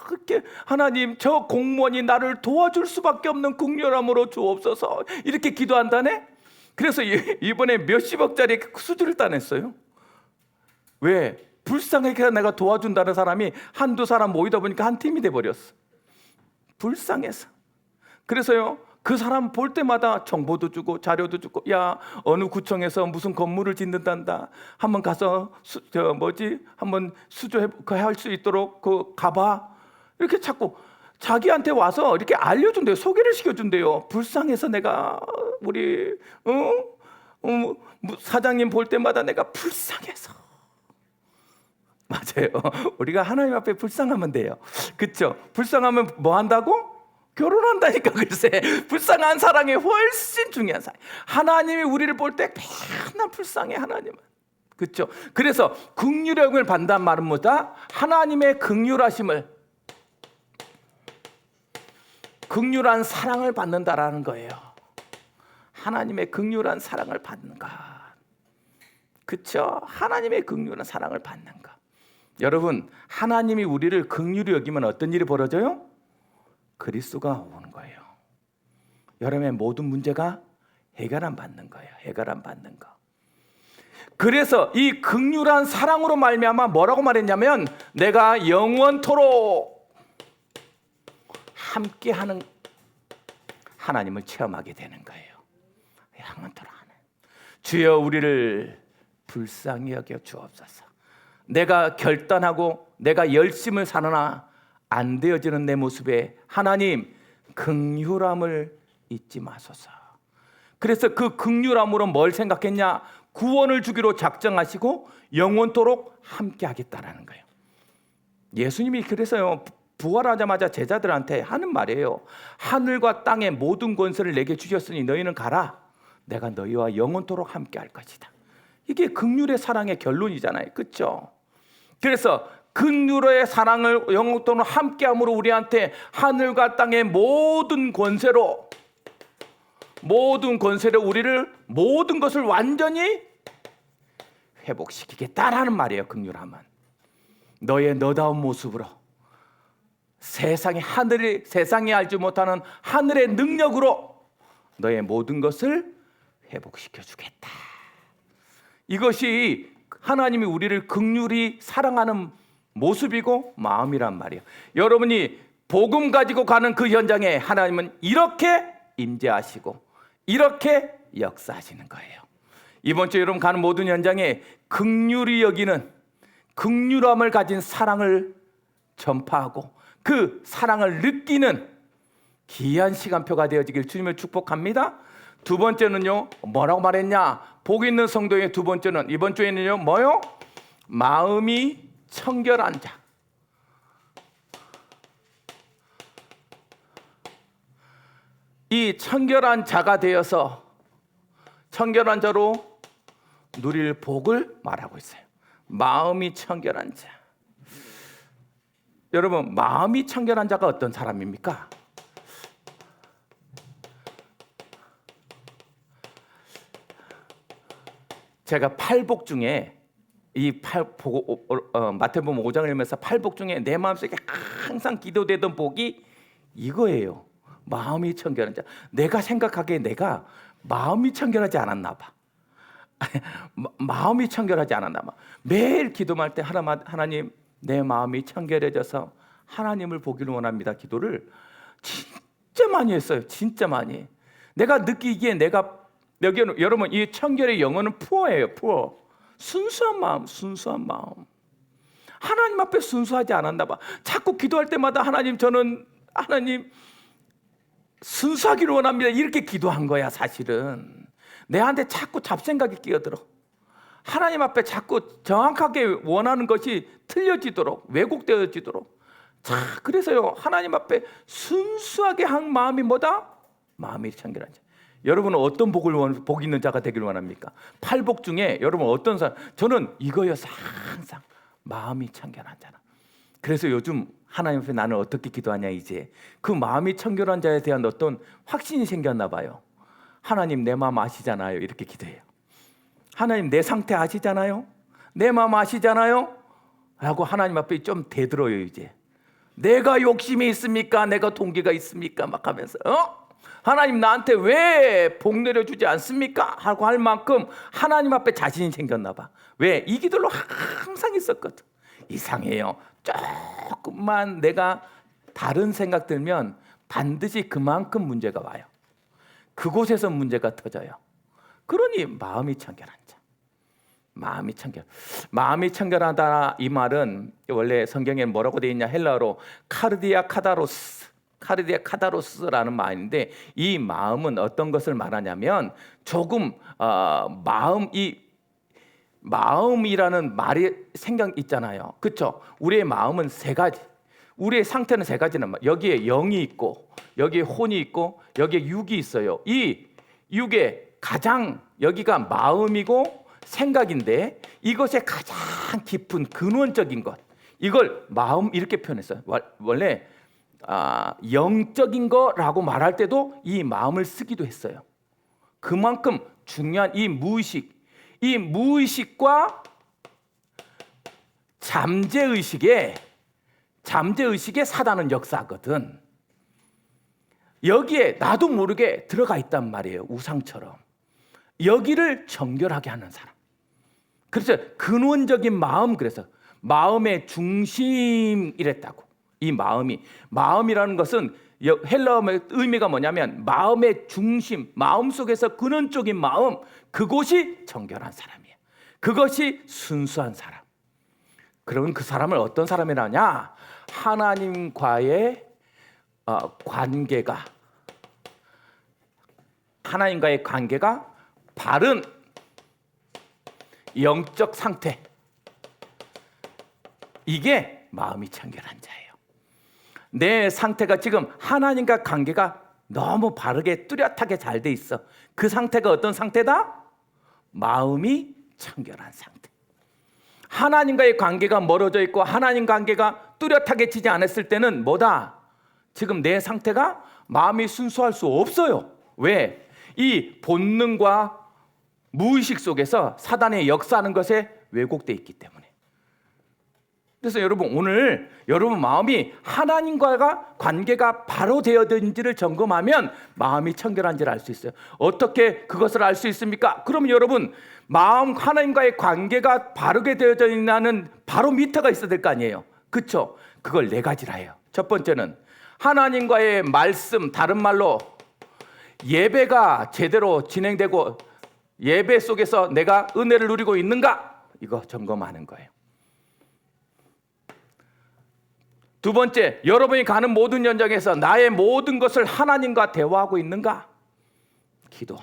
그렇게 하나님, 저 공무원이 나를 도와줄 수밖에 없는 긍휼함으로 주옵소서 이렇게 기도한다네. 그래서 이번에 몇십억짜리 수주를 따냈어요. 왜? 불쌍하게 내가 도와준다는 사람이 한두 사람 모이다 보니까 한 팀이 돼버렸어. 불쌍해서. 그래서요, 그 사람 볼 때마다 정보도 주고 자료도 주고, 야 어느 구청에서 무슨 건물을 짓는단다, 한번 가서 한번 수주할 수 있도록 가봐, 이렇게 자꾸 자기한테 와서 이렇게 알려준대요. 소개를 시켜준대요. 불쌍해서 내가 우리 사장님 볼 때마다 내가 불쌍해서. 맞아요. 우리가 하나님 앞에 불쌍하면 돼요. 그렇죠? 불쌍하면 뭐 한다고? 결혼한다니까. 글쎄, 불쌍한 사랑이 훨씬 중요한 사랑. 하나님이 우리를 볼 때 맨날 불쌍해, 하나님은. 그렇죠? 그래서 긍휼함을 받는다는 말은 뭐다? 하나님의 긍휼하심을, 긍휼한 사랑을 받는다라는 거예요. 하나님의 긍휼한 사랑을 받는가. 그렇죠? 하나님의 긍휼한 사랑을 받는 거. 여러분, 하나님이 우리를 긍휼히 여기면 어떤 일이 벌어져요? 그리스도가 오는 거예요. 여러분의 모든 문제가 해결 안 받는 거예요. 해결 안 받는 거. 그래서 이 긍휼한 사랑으로 말미암아 뭐라고 말했냐면 내가 영원토록 함께하는 하나님을 체험하게 되는 거예요. 영원토록 하는 주여 우리를 불쌍히 여겨 주옵소서. 내가 결단하고 내가 열심을 사느나 안 되어지는 내 모습에 하나님 긍휼함을 잊지 마소서. 그래서 그 긍휼함으로 뭘 생각했냐? 구원을 주기로 작정하시고 영원토록 함께 하겠다라는 거예요. 예수님이 그래서요 부활하자마자 제자들한테 하는 말이에요. 하늘과 땅의 모든 권세를 내게 주셨으니 너희는 가라. 내가 너희와 영원토록 함께 할 것이다. 이게 긍휼의 사랑의 결론이잖아요. 그렇죠? 그래서 긍휼의 사랑을 영원토록 함께함으로 우리한테 하늘과 땅의 모든 권세로 우리를 모든 것을 완전히 회복시키겠다라는 말이에요. 긍휼함은 너의 너다운 모습으로 세상이 알지 못하는 하늘의 능력으로 너의 모든 것을 회복시켜 주겠다. 이것이 하나님이 우리를 긍휼히 사랑하는 모습이고 마음이란 말이에요. 여러분이 복음 가지고 가는 그 현장에 하나님은 이렇게 임재하시고 이렇게 역사하시는 거예요. 이번 주 여러분 가는 모든 현장에 긍휼히 여기는 긍휼함을 가진 사랑을 전파하고 그 사랑을 느끼는 귀한 시간표가 되어지길 주님을 축복합니다. 두 번째는요, 뭐라고 말했냐? 복 있는 성도의 두 번째는 이번 주에는요, 뭐요? 마음이 청결한 자. 이 청결한 자가 되어서 청결한 자로 누릴 복을 말하고 있어요. 마음이 청결한 자. 여러분, 마음이 청결한 자가 어떤 사람입니까? 제가 팔복 중에 마태복음 5장을 읽으면서 팔복 중에 내 마음속에 항상 기도되던 복이 이거예요. 마음이 청결한 자. 내가 생각하기에 내가 마음이 청결하지 않았나 봐. 마음이 청결하지 않았나 봐. 매일 기도할 때 하나님 내 마음이 청결해져서 하나님을 보기를 원합니다. 기도를 진짜 많이 했어요. 진짜 많이. 내가 느끼기에 여기는 여러분 이 청결의 영어는 푸어예요. 푸어. 순수한 마음. 하나님 앞에 순수하지 않았나 봐. 자꾸 기도할 때마다 하나님 순수하기를 원합니다. 이렇게 기도한 거야. 사실은 내한테 자꾸 잡생각이 끼어들어. 하나님 앞에 자꾸 정확하게 원하는 것이 틀려지도록 왜곡되어지도록. 자, 그래서요 하나님 앞에 순수하게 한 마음이 뭐다? 마음이 청결한 자. 여러분은 어떤 복 있는 자가 되길 원합니까? 팔복 중에 여러분 어떤 사람? 저는 이거였어. 항상 마음이 청결한 자라. 그래서 요즘 하나님 앞에 나는 어떻게 기도하냐 이제 그 마음이 청결한 자에 대한 어떤 확신이 생겼나 봐요. 하나님 내 마음 아시잖아요. 이렇게 기도해요. 하나님 내 상태 아시잖아요. 내 마음 아시잖아요. 라고 하나님 앞에 좀 대들어요. 이제 내가 욕심이 있습니까? 내가 동기가 있습니까? 막 하면서 하나님 나한테 왜 복 내려주지 않습니까? 하고 할 만큼 하나님 앞에 자신이 생겼나 봐. 왜? 이 기도로 항상 있었거든. 이상해요. 조금만 내가 다른 생각 들면 반드시 그만큼 문제가 와요. 그곳에서 문제가 터져요. 그러니 마음이 청결한 자. 마음이 청결하다 이 말은 원래 성경에 뭐라고 되어 있냐? 헬라어로 카르디아 카다로스라는 말인데 이 마음은 어떤 것을 말하냐면 조금 마음이라는 말이 생각 있잖아요. 그렇죠? 우리의 마음은 세 가지. 우리의 상태는 세 가지는 여기에 영이 있고 여기에 혼이 있고 여기에 육이 있어요. 이 육의 가장 여기가 마음이고 생각인데 이것의 가장 깊은 근원적인 것 이걸 마음 이렇게 표현했어요. 원래 영적인 거라고 말할 때도 이 마음을 쓰기도 했어요. 그만큼 중요한 이 무의식 이 무의식과 잠재의식에 사단은 역사거든. 여기에 나도 모르게 들어가 있단 말이에요. 우상처럼. 여기를 정결하게 하는 사람. 그래서 근원적인 마음, 그래서 마음의 중심 이랬다고. 이 마음이라는 것은 헬라어의 의미가 뭐냐면 마음의 중심, 마음속에서 근원적인 마음, 그곳이 정결한 사람이에요. 그것이 순수한 사람. 그러면 그 사람을 어떤 사람이라냐? 하나님과의 관계가 바른 영적 상태, 이게 마음이 청결한 자예요. 내 상태가 지금 하나님과 관계가 너무 바르게 뚜렷하게 잘 돼 있어. 그 상태가 어떤 상태다? 마음이 청결한 상태. 하나님과의 관계가 멀어져 있고 하나님 관계가 뚜렷하게 지지 않았을 때는 뭐다? 지금 내 상태가 마음이 순수할 수 없어요. 왜? 이 본능과 무의식 속에서 사단의 역사하는 것에 왜곡되어 있기 때문에. 그래서 여러분, 오늘 여러분 마음이 하나님과 관계가 바로 되어든지를 점검하면 마음이 청결한지를 알 수 있어요. 어떻게 그것을 알 수 있습니까? 그럼 여러분, 마음 하나님과의 관계가 바르게 되어져 있는 바로 미터가 있어야 될 거 아니에요. 그렇죠? 그걸 네 가지라 해요. 첫 번째는 하나님과의 말씀, 다른 말로 예배가 제대로 진행되고 예배 속에서 내가 은혜를 누리고 있는가? 이거 점검하는 거예요. 두 번째, 여러분이 가는 모든 현장에서 나의 모든 것을 하나님과 대화하고 있는가? 기도.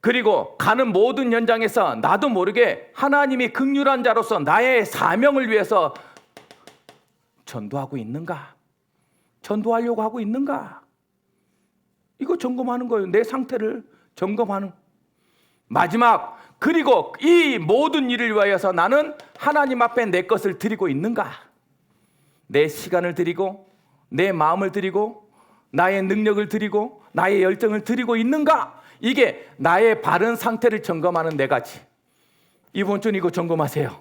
그리고 가는 모든 현장에서 나도 모르게 하나님이 긍휼한 자로서 나의 사명을 위해서 전도하고 있는가? 전도하려고 하고 있는가? 이거 점검하는 거예요. 내 상태를 점검하는. 마지막, 그리고 이 모든 일을 위하여서 나는 하나님 앞에 내 것을 드리고 있는가? 내 시간을 드리고 내 마음을 드리고 나의 능력을 드리고 나의 열정을 드리고 있는가? 이게 나의 바른 상태를 점검하는 네 가지. 이번 주는 이거 점검하세요.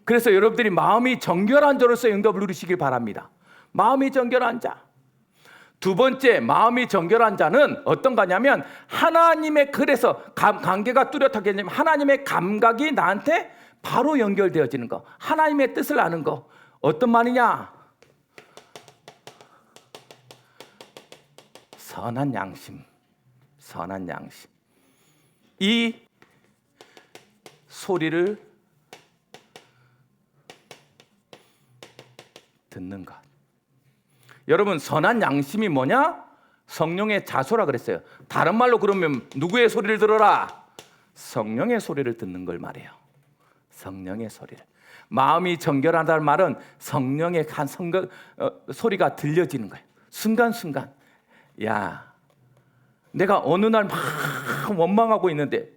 그래서 여러분들이 마음이 정결한 자로서 응답을 누리시길 바랍니다. 마음이 정결한 자. 두 번째, 마음이 정결한 자는 어떤 거냐면 하나님의, 그래서 관계가 뚜렷하게 되면 하나님의 감각이 나한테 바로 연결되어지는 거. 하나님의 뜻을 아는 거. 어떤 말이냐? 선한 양심. 선한 양심. 이 소리를 듣는 것. 여러분, 선한 양심이 뭐냐? 성령의 자소라 그랬어요. 다른 말로 그러면 누구의 소리를 들어라? 성령의 소리를 듣는 걸 말해요. 성령의 소리를. 마음이 정결하다는 말은 성령의 소리가 들려지는 거예요. 순간순간. 야, 내가 어느 날 막 원망하고 있는데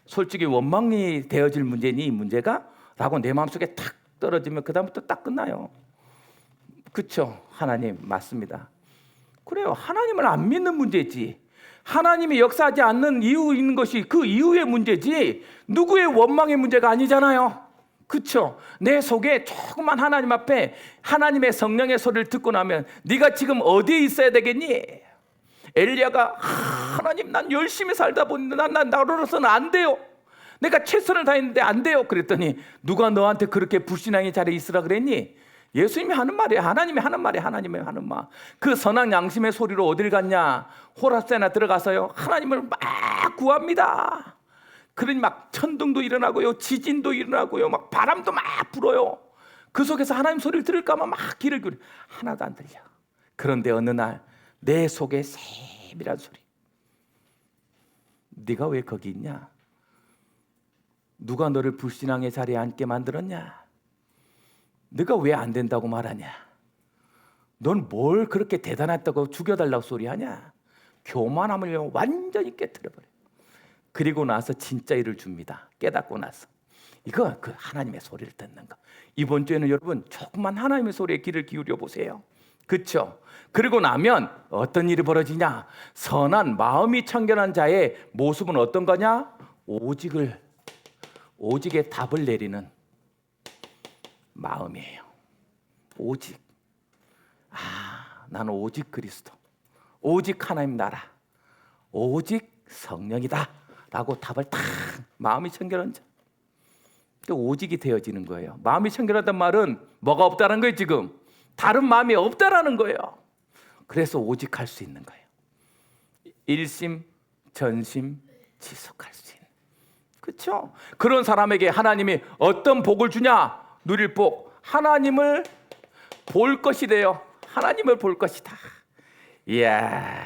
솔직히 원망이 되어질 문제니 이 문제가? 라고 내 마음속에 탁 떨어지면 그 다음부터 딱 끝나요. 그렇죠? 하나님 맞습니다. 그래요. 하나님을 안 믿는 문제지. 하나님이 역사하지 않는 이유 있는 것이 그 이유의 문제지 누구의 원망의 문제가 아니잖아요. 그렇죠? 내 속에 조그만 하나님 앞에 하나님의 성령의 소리를 듣고 나면 네가 지금 어디에 있어야 되겠니? 엘리야가 하나님, 난 열심히 살다 보는데 난 나로서는 안 돼요. 내가 최선을 다했는데 안 돼요. 그랬더니 누가 너한테 그렇게 불신앙의 자리에 있으라 그랬니? 예수님이 하는 말이에요. 하나님이 하는 말이에요. 하나님이 하는 말. 그 선한 양심의 소리로 어딜 갔냐? 호랍산에 들어가서요, 하나님을 막 구합니다. 그러니 막 천둥도 일어나고요, 지진도 일어나고요, 막 바람도 막 불어요. 그 속에서 하나님 소리를 들을까봐 막 귀를 기울여. 하나도 안 들려. 그런데 어느 날 내 속에 세밀한 소리. 네가 왜 거기 있냐? 누가 너를 불신앙의 자리에 앉게 만들었냐? 네가 왜 안 된다고 말하냐? 넌 뭘 그렇게 대단했다고 죽여달라고 소리하냐? 교만함을 완전히 깨트려버려. 그리고 나서 진짜 일을 줍니다. 깨닫고 나서. 이거 그 하나님의 소리를 듣는 거. 이번 주에는 여러분 조금만 하나님의 소리에 귀를 기울여 보세요. 그렇죠? 그리고 나면 어떤 일이 벌어지냐? 선한 마음이 청결한 자의 모습은 어떤 거냐? 오직의 답을 내리는 마음이에요. 오직. 나는 오직 그리스도, 오직 하나님 나라, 오직 성령이다 라고 답을 탁 마음이 청결한 오직이 되어지는 거예요. 마음이 청결하단 말은 뭐가 없다는 거예요. 지금 다른 마음이 없다라는 거예요. 그래서 오직할 수 있는 거예요. 일심 전심 지속할 수 있는. 그렇죠? 그런 사람에게 하나님이 어떤 복을 주냐? 누릴 복. 하나님을 볼 것이래요. 하나님을 볼 것이다. 이야,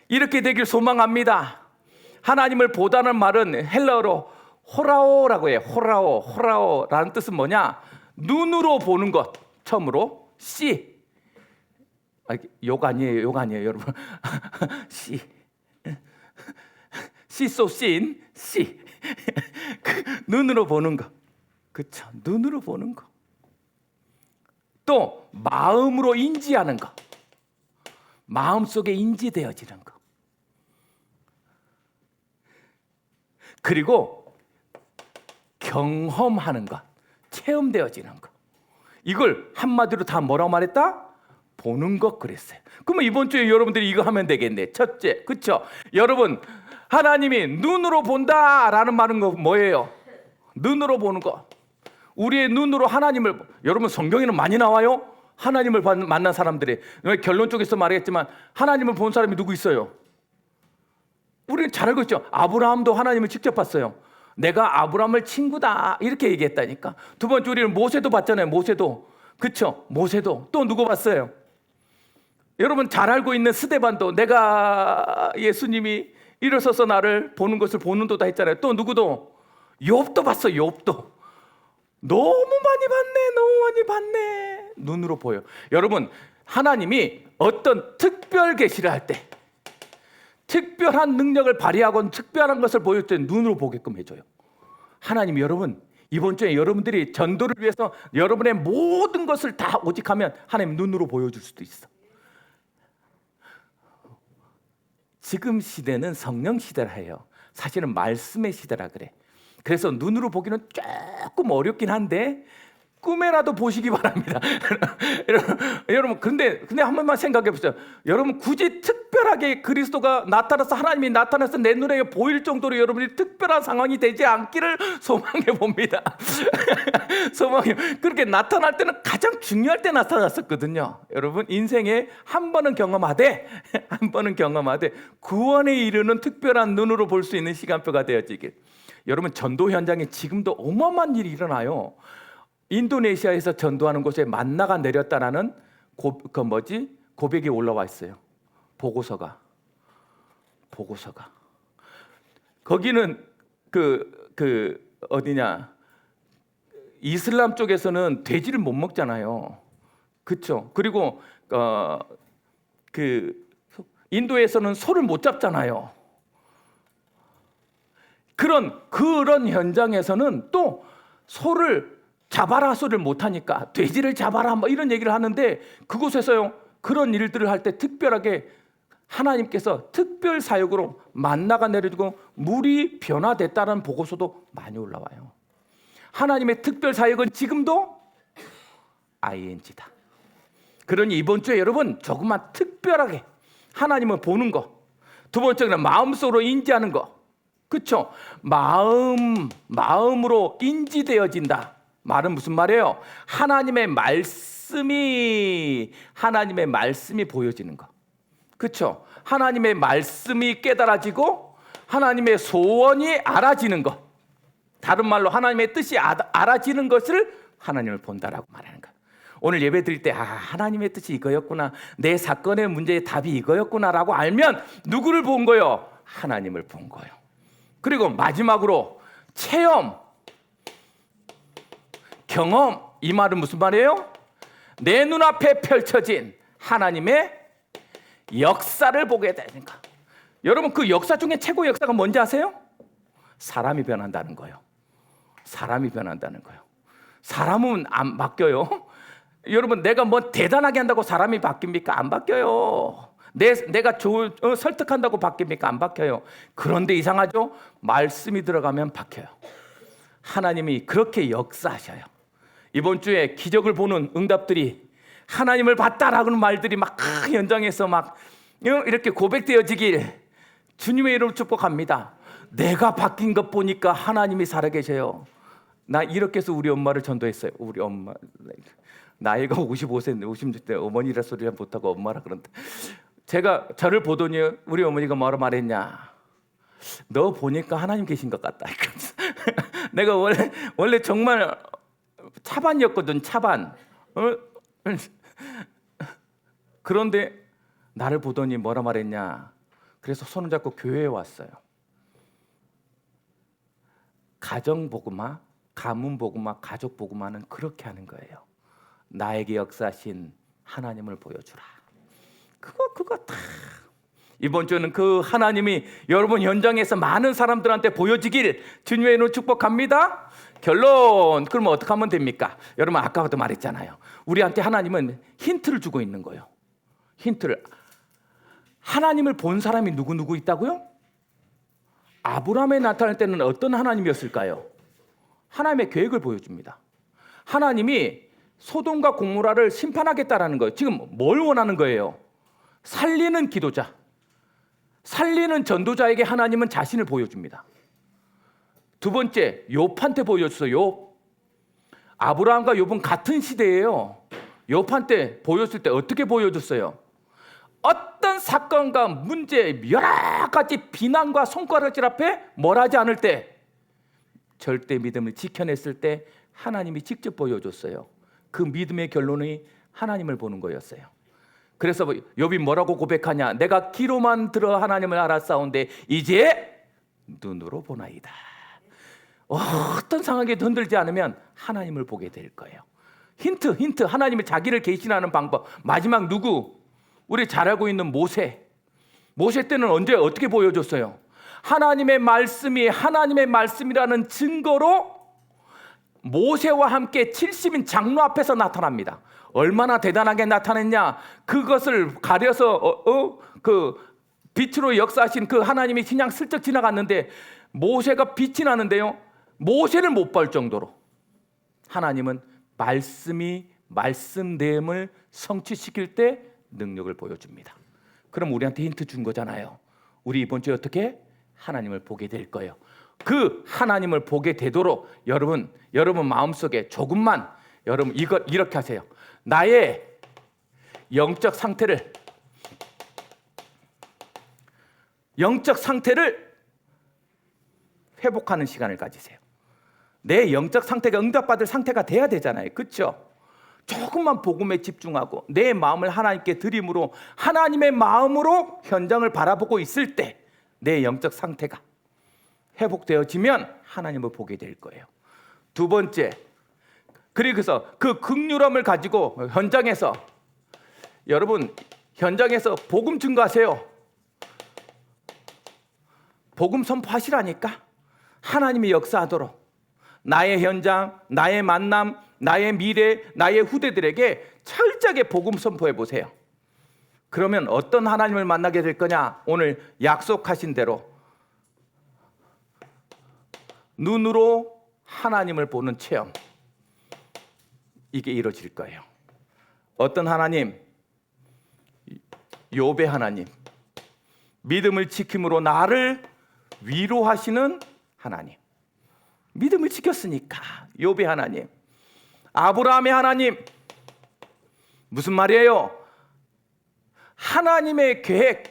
이렇게 되길 소망합니다. 하나님을 보다는 말은 헬라어로 호라오라고 해요. 호라오라는 뜻은 뭐냐? 눈으로 보는 것. 처음으로 see. 욕 아니에요, 여러분. see. see so seen. see. 눈으로 보는 것. 그렇죠? 눈으로 보는 것. 또 마음으로 인지하는 것. 마음속에 인지되어지는 것. 그리고 경험하는 것. 체험되어지는 것. 이걸 한마디로 다 뭐라고 말했다? 보는 것 그랬어요. 그러면 이번 주에 여러분들이 이거 하면 되겠네. 첫째, 그렇죠? 여러분, 하나님이 눈으로 본다라는 말은 뭐예요? 눈으로 보는 것. 우리의 눈으로 하나님을, 여러분 성경에는 많이 나와요. 하나님을 만난 사람들이. 결론 쪽에서 말했지만 하나님을 본 사람이 누구 있어요? 우리는 잘 알고 있죠. 아브라함도 하나님을 직접 봤어요. 내가 아브라함을 친구다 이렇게 얘기했다니까. 두 번째, 우리는 모세도 봤잖아요. 모세도. 그렇죠? 모세도. 또 누구 봤어요? 여러분 잘 알고 있는 스데반도 내가 예수님이 일어서서 나를 보는 것을 보는도다 했잖아요. 또 누구도? 욥도 봤어요. 욥도. 너무 많이 봤네. 눈으로 보여. 여러분, 하나님이 어떤 특별 계시를 할 때, 특별한 능력을 발휘하건 특별한 것을 보일 때 눈으로 보게끔 해줘요. 하나님이 여러분, 이번 주에 여러분들이 전도를 위해서 여러분의 모든 것을 다 오직하면 하나님 눈으로 보여줄 수도 있어. 지금 시대는 성령 시대라 해요. 사실은 말씀의 시대라 그래. 그래서 눈으로 보기는 조금 어렵긴 한데 꿈에라도 보시기 바랍니다. 여러분 근데 한 번만 생각해 보세요. 여러분 굳이 특별하게 그리스도가 나타나서 하나님이 나타나서 내 눈에 보일 정도로 여러분이 특별한 상황이 되지 않기를 소망해 봅니다. 소망해. 그렇게 나타날 때는 가장 중요할 때 나타났었거든요. 여러분 인생에 한 번은 경험하되 구원에 이르는 특별한 눈으로 볼 수 있는 시간표가 되어지길. 여러분 전도 현장에 지금도 어마어마한 일이 일어나요. 인도네시아에서 전도하는 곳에 만나가 내렸다라는 고백이 올라와 있어요. 보고서가. 거기는 어디냐? 이슬람 쪽에서는 돼지를 못 먹잖아요. 그렇죠? 그리고 인도에서는 소를 못 잡잖아요. 그런 현장에서는 또 소를 잡아라 소리를 못하니까 돼지를 잡아라 뭐 이런 얘기를 하는데 그곳에서요 그런 일들을 할 때 특별하게 하나님께서 특별 사역으로 만나가 내려지고 물이 변화됐다는 보고서도 많이 올라와요. 하나님의 특별 사역은 지금도 ING다. 그러니 이번 주에 여러분 조금만 특별하게 하나님을 보는 거. 두 번째는 마음속으로 인지하는 거. 그렇죠? 마음으로 인지되어진다. 말은 무슨 말이에요? 하나님의 말씀이 보여지는 거. 그렇죠? 하나님의 말씀이 깨달아지고 하나님의 소원이 알아지는 것. 다른 말로 하나님의 뜻이 알아지는 것을 하나님을 본다라고 말하는 거예요. 오늘 예배 드릴 때 하나님의 뜻이 이거였구나. 내 사건의 문제의 답이 이거였구나라고 알면 누구를 본 거예요? 하나님을 본 거예요. 그리고 마지막으로 체험, 경험. 이 말은 무슨 말이에요? 내 눈앞에 펼쳐진 하나님의 역사를 보게 되니까. 여러분 그 역사 중에 최고의 역사가 뭔지 아세요? 사람이 변한다는 거예요. 사람은 안 바뀌어요. 여러분 내가 뭐 대단하게 한다고 사람이 바뀝니까? 안 바뀌어요. 내가 설득한다고 바뀝니까? 안 바뀌어요. 그런데 이상하죠? 말씀이 들어가면 바뀌어요. 하나님이 그렇게 역사하셔요. 이번 주에 기적을 보는 응답들이 하나님을 봤다라는 말들이 막 현장에서 막 이렇게 고백되어지길 주님의 이름으로 축복합니다. 내가 바뀐 것 보니까 하나님이 살아계셔요. 나 이렇게 해서 우리 엄마를 전도했어요. 우리 엄마 나이가 55세인데 56대 어머니라 소리를 못하고 엄마라 그런데 제가 저를 보더니 우리 어머니가 뭐라 말했냐? 너 보니까 하나님 계신 것 같다. 내가 원래 정말 차반이었거든. 차반. 그런데 나를 보더니 뭐라 말했냐? 그래서 손을 잡고 교회에 왔어요. 가정 복음화, 가문 복음화, 가족 복음화는 그렇게 하는 거예요. 나에게 역사하신 하나님을 보여주라. 그거 다 이번 주는 그 하나님이 여러분 현장에서 많은 사람들한테 보여지길 주님의 이름으로 축복합니다. 결론, 그러면 어떻게 하면 됩니까? 여러분 아까부터 말했잖아요. 우리한테 하나님은 힌트를 주고 있는 거예요. 힌트를. 하나님을 본 사람이 누구 있다고요? 아브라함에 나타날 때는 어떤 하나님이었을까요? 하나님의 계획을 보여줍니다. 하나님이 소돔과 고모라를 심판하겠다라는 거예요. 지금 뭘 원하는 거예요? 살리는 기도자, 살리는 전도자에게 하나님은 자신을 보여줍니다. 두 번째, 욥한테 보여줬어요. 욥. 아브라함과 욥은 같은 시대예요. 욥한테 보였을 때 어떻게 보여줬어요? 어떤 사건과 문제, 여러 가지 비난과 손가락질 앞에 뭘 하지 않을 때, 절대 믿음을 지켜냈을 때 하나님이 직접 보여줬어요. 그 믿음의 결론이 하나님을 보는 거였어요. 그래서 욥이 뭐라고 고백하냐? 내가 귀로만 들어 하나님을 알았사온데 이제 눈으로 보나이다. 어떤 상황에 흔들지 않으면 하나님을 보게 될 거예요. 힌트. 하나님이 자기를 계시하는 방법. 마지막 누구? 우리 잘 알고 있는 모세 때는 언제 어떻게 보여줬어요? 하나님의 말씀이 하나님의 말씀이라는 증거로 모세와 함께 70인 장로 앞에서 나타납니다. 얼마나 대단하게 나타냈냐? 그것을 가려서 그 빛으로 역사하신 그 하나님이 그냥 슬쩍 지나갔는데 모세가 빛이 나는데요. 모세를 못 볼 정도로 하나님은 말씀 내용을 성취시킬 때 능력을 보여줍니다. 그럼 우리한테 힌트 준 거잖아요. 우리 이번 주에 어떻게 하나님을 보게 될 거예요. 그 하나님을 보게 되도록 여러분 마음속에 조금만 여러분 이렇게 하세요. 나의 영적 상태를 회복하는 시간을 가지세요. 내 영적 상태가 응답받을 상태가 돼야 되잖아요. 그렇죠? 조금만 복음에 집중하고 내 마음을 하나님께 드림으로 하나님의 마음으로 현장을 바라보고 있을 때 내 영적 상태가 회복되어지면 하나님을 보게 될 거예요. 두 번째, 그래서 그 긍휼함을 가지고 현장에서 여러분 현장에서 복음 증거하세요. 복음 선포하시라니까. 하나님이 역사하도록 나의 현장, 나의 만남, 나의 미래, 나의 후대들에게 철저하게 복음 선포해 보세요. 그러면 어떤 하나님을 만나게 될 거냐? 오늘 약속하신 대로 눈으로 하나님을 보는 체험, 이게 이루어질 거예요. 어떤 하나님? 욥의 하나님. 믿음을 지킴으로 나를 위로하시는 하나님. 믿음을 지켰으니까 욥의 하나님. 아브라함의 하나님. 무슨 말이에요? 하나님의 계획,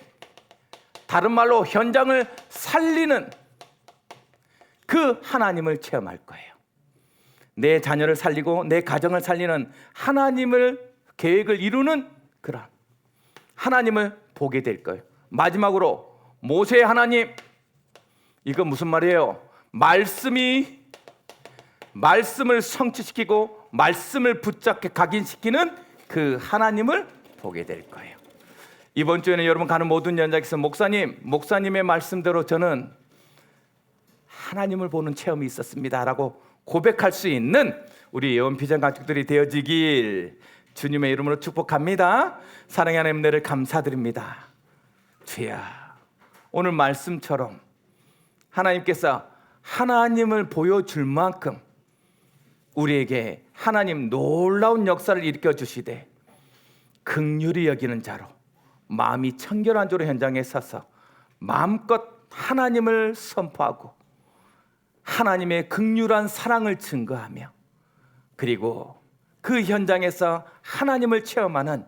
다른 말로 현장을 살리는 그 하나님을 체험할 거예요. 내 자녀를 살리고 내 가정을 살리는 하나님을 계획을 이루는 그런 하나님을 보게 될 거예요. 마지막으로 모세의 하나님. 이건 무슨 말이에요? 말씀을 성취시키고 말씀을 붙잡게 각인시키는 그 하나님을 보게 될 거예요. 이번 주에는 여러분 가는 모든 현장에서 목사님의 말씀대로 저는 하나님을 보는 체험이 있었습니다라고 고백할 수 있는 우리 예언비전 가족들이 되어지길 주님의 이름으로 축복합니다. 사랑의 하나님, 은혜를 감사드립니다. 주야, 오늘 말씀처럼 하나님께서 하나님을 보여줄 만큼 우리에게 하나님 놀라운 역사를 일으켜 주시되 긍휼히 여기는 자로 마음이 청결한 자로 현장에 서서 마음껏 하나님을 선포하고 하나님의 긍휼한 사랑을 증거하며 그리고 그 현장에서 하나님을 체험하는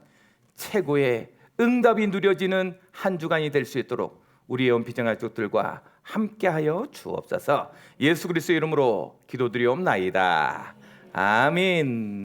최고의 응답이 누려지는 한 주간이 될 수 있도록 우리의 온피정가족들과 함께하여 주옵소서. 예수 그리스도의 이름으로 기도드리옵나이다. 아멘.